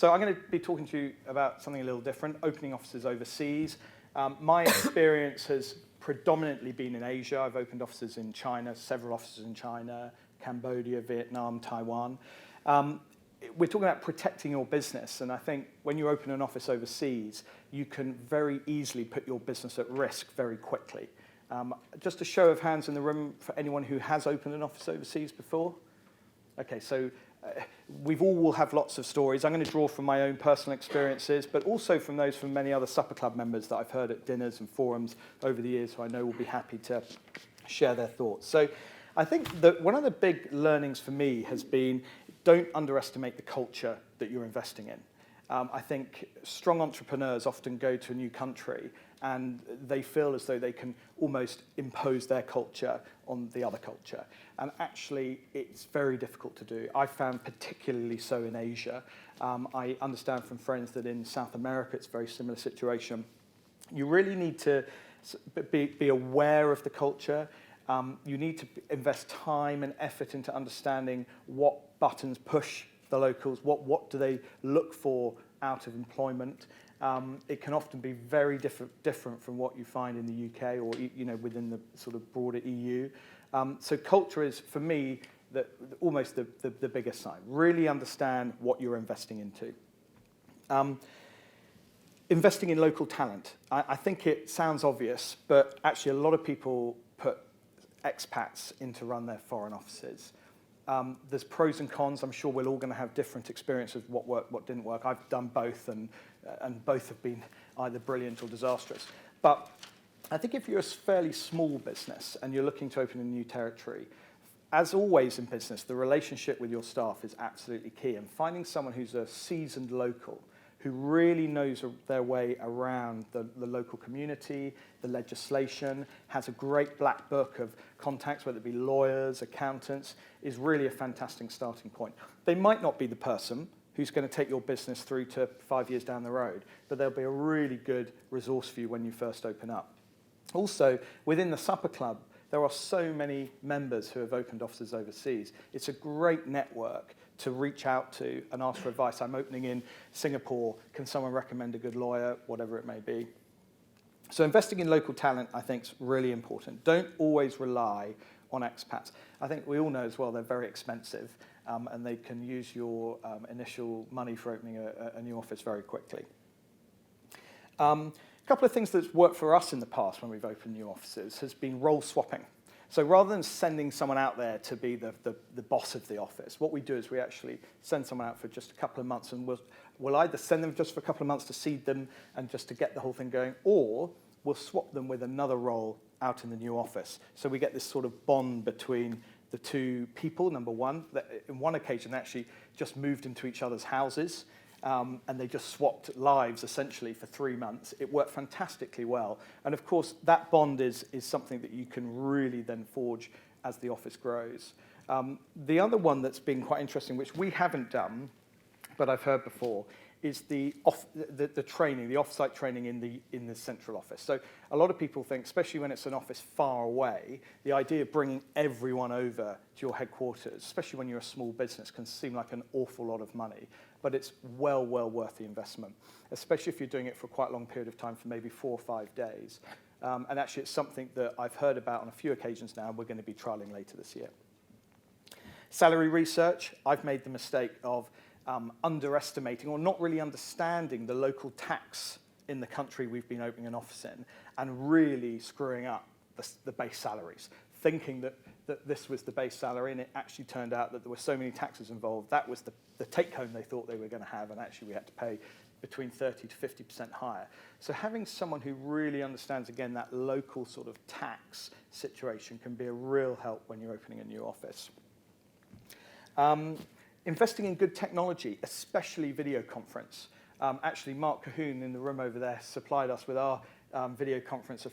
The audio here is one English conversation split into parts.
So I'm going to be talking to you about something a little different, opening offices overseas. My experience has predominantly been in Asia. I've opened offices in China, several offices in China, Cambodia, Vietnam, Taiwan. We're talking about protecting your business, and I think when you open an office overseas, you can very easily put your business at risk very quickly. Just a show of hands in the room for anyone who has opened an office overseas before. Okay, so we all will have lots of stories. I'm going to draw from my own personal experiences, but also from those from many other Supper Club members that I've heard at dinners and forums over the years who I know will be happy to share their thoughts. So I think that one of the big learnings for me has been don't underestimate the culture that you're investing in. I think strong entrepreneurs often go to a new country and they feel as though they can almost impose their culture on the other culture. And actually, it's very difficult to do. I found particularly so in Asia. I understand from friends that in South America, it's a very similar situation. You really need to be aware of the culture. You need to invest time and effort into understanding what buttons push the locals, what do they look for out of employment. It can often be very different from what you find in the UK or within the sort of broader EU. So culture is, for me, almost the biggest sign. Really understand what you're investing into. Investing in local talent. I think it sounds obvious, but actually a lot of people put expats in to run their foreign offices. There's pros and cons. I'm sure we're all going to have different experiences of what worked, what didn't work. I've done both, and both have been either brilliant or disastrous. But I think if you're a fairly small business and you're looking to open a new territory, as always in business, the relationship with your staff is absolutely key. And finding someone who's a seasoned local, who really knows their way around the local community, the legislation, has a great black book of contacts, whether it be lawyers, accountants, is really a fantastic starting point. They might not be the person who's going to take your business through to 5 years down the road, but they'll be a really good resource for you when you first open up. Also, within the Supper Club, there are so many members who have opened offices overseas. It's a great network to reach out to and ask for advice. I'm opening in Singapore. Can someone recommend a good lawyer? Whatever it may be. So investing in local talent, I think, is really important. Don't always rely on expats. I think we all know as well they're very expensive, and they can use your initial money for opening a new office very quickly. A couple of things that's worked for us in the past when we've opened new offices has been role swapping. So rather than sending someone out there to be the boss of the office, what we do is we actually send someone out for just a couple of months, and we'll either send them just for a couple of months to seed them and just to get the whole thing going, or we'll swap them with another role out in the new office. So we get this sort of bond between the two people, number one. In one occasion, they actually just moved into each other's houses, and they just swapped lives essentially for 3 months. It worked fantastically well. And of course, that bond is something that you can really then forge as the office grows. The other one that's been quite interesting, which we haven't done, but I've heard before, is the training, the offsite training in the central office. So a lot of people think, especially when it's an office far away, the idea of bringing everyone over to your headquarters, especially when you're a small business, can seem like an awful lot of money. But it's well worth the investment, especially if you're doing it for quite a long period of time, for maybe 4 or 5 days. And actually, it's something that I've heard about on a few occasions now, and we're going to be trialing later this year. Salary research, I've made the mistake of underestimating or not really understanding the local tax in the country we've been opening an office in, and really screwing up the base salaries, thinking that this was the base salary, and it actually turned out that there were so many taxes involved. That was the take-home they thought they were going to have, and actually we had to pay between 30 to 50% higher. So having someone who really understands, again, that local sort of tax situation can be a real help when you're opening a new office. Investing in good technology, especially video conference. Actually, Mark Cahoon in the room over there supplied us with our video conference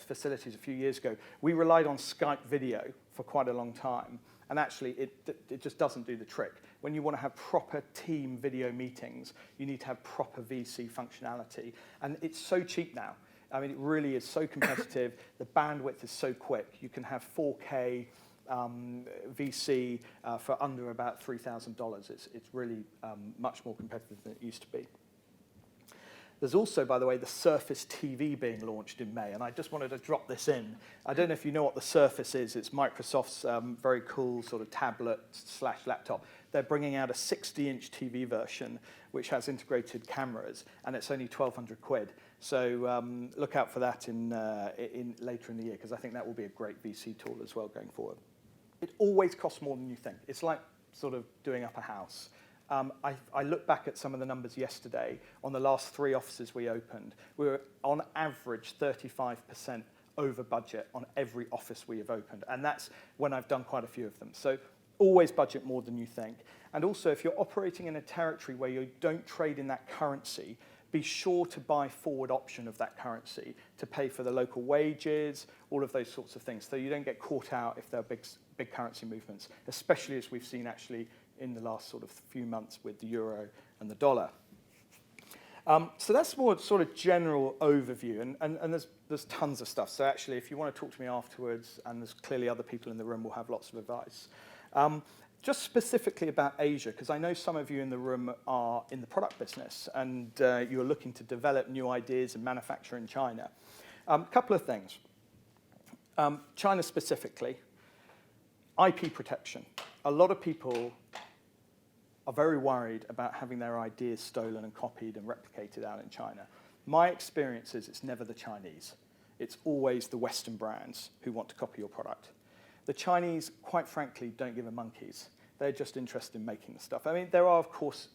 facilities a few years ago. We relied on Skype video for quite a long time, and actually it just doesn't do the trick. When you want to have proper team video meetings, you need to have proper VC functionality, and it's so cheap now. I mean, it really is so competitive. The bandwidth is so quick. You can have 4K VC for under about $3,000. It's really much more competitive than it used to be. There's also, by the way, the Surface TV being launched in May, and I just wanted to drop this in. I don't know if you know what the Surface is. It's Microsoft's very cool sort of tablet/laptop. They're bringing out a 60-inch TV version, which has integrated cameras, and it's only 1,200 quid. So look out for that in later in the year, because I think that will be a great VC tool as well going forward. It always costs more than you think. It's like sort of doing up a house. I looked back at some of the numbers yesterday. On the last 3 offices we opened, we were on average 35% over budget on every office we have opened. And that's when I've done quite a few of them. So always budget more than you think. And also, if you're operating in a territory where you don't trade in that currency, be sure to buy forward option of that currency to pay for the local wages, all of those sorts of things, so you don't get caught out if there are big currency movements, especially as we've seen actually in the last sort of few months with the euro and the dollar. So that's more sort of general overview, and there's tons of stuff. So actually, if you want to talk to me afterwards, and there's clearly other people in the room will have lots of advice. Just specifically about Asia, because I know some of you in the room are in the product business, and you're looking to develop new ideas and manufacture in China. A couple of things. China specifically, IP protection. A lot of people are very worried about having their ideas stolen and copied and replicated out in China. My experience is it's never the Chinese. It's always the Western brands who want to copy your product. The Chinese, quite frankly, don't give a monkeys. They're just interested in making the stuff. I mean, there are, of course,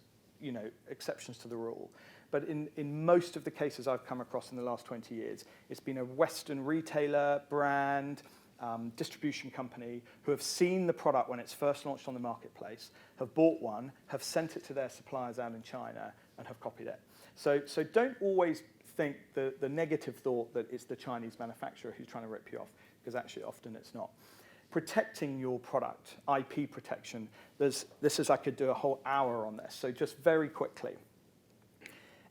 exceptions to the rule. But in most of the cases I've come across in the last 20 years, it's been a Western retailer, brand, distribution company who have seen the product when it's first launched on the marketplace, have bought one, have sent it to their suppliers out in China, and have copied it. So don't always think the negative thought that it's the Chinese manufacturer who's trying to rip you off, because actually often it's not. Protecting your product, IP protection, I could do a whole hour on this, so just very quickly.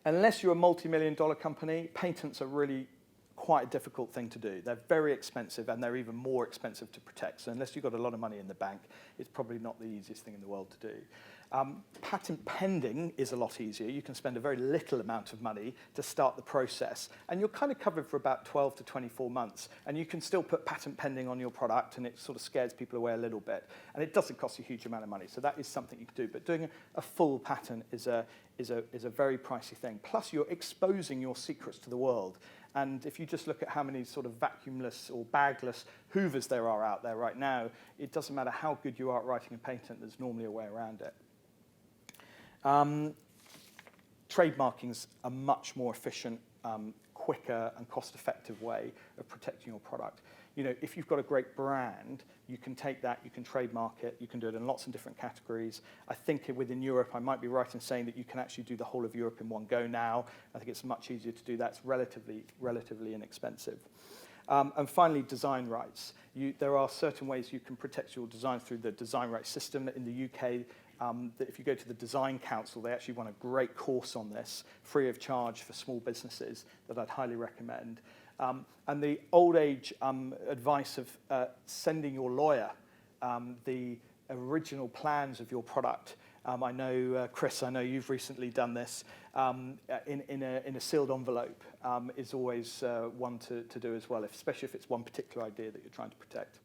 Unless you're a multi-million-dollar company, patents are really quite a difficult thing to do. They're very expensive, and they're even more expensive to protect. So unless you've got a lot of money in the bank, it's probably not the easiest thing in the world to do. Patent pending is a lot easier. You can spend a very little amount of money to start the process, and you're kind of covered for about 12 to 24 months, and you can still put patent pending on your product, and it sort of scares people away a little bit, and it doesn't cost you a huge amount of money, so that is something you can do. But doing a full patent is a very pricey thing. Plus, you're exposing your secrets to the world. And if you just look at how many sort of vacuumless or bagless hoovers there are out there right now, it doesn't matter how good you are at writing a patent, there's normally a way around it. Trademarking's a much more efficient, quicker and cost-effective way of protecting your product. If you've got a great brand, you can take that, you can trademark it, you can do it in lots of different categories. I think within Europe, I might be right in saying that you can actually do the whole of Europe in one go now. I think it's much easier to do that. It's relatively inexpensive. And finally, design rights. There are certain ways you can protect your design through the design rights system. In the UK, that if you go to the Design Council, they actually run a great course on this, free of charge for small businesses, that I'd highly recommend. And the old age advice of sending your lawyer the original plans of your product. I know, Chris, I know you've recently done this, in a sealed envelope is always one to do as well, especially if it's one particular idea that you're trying to protect.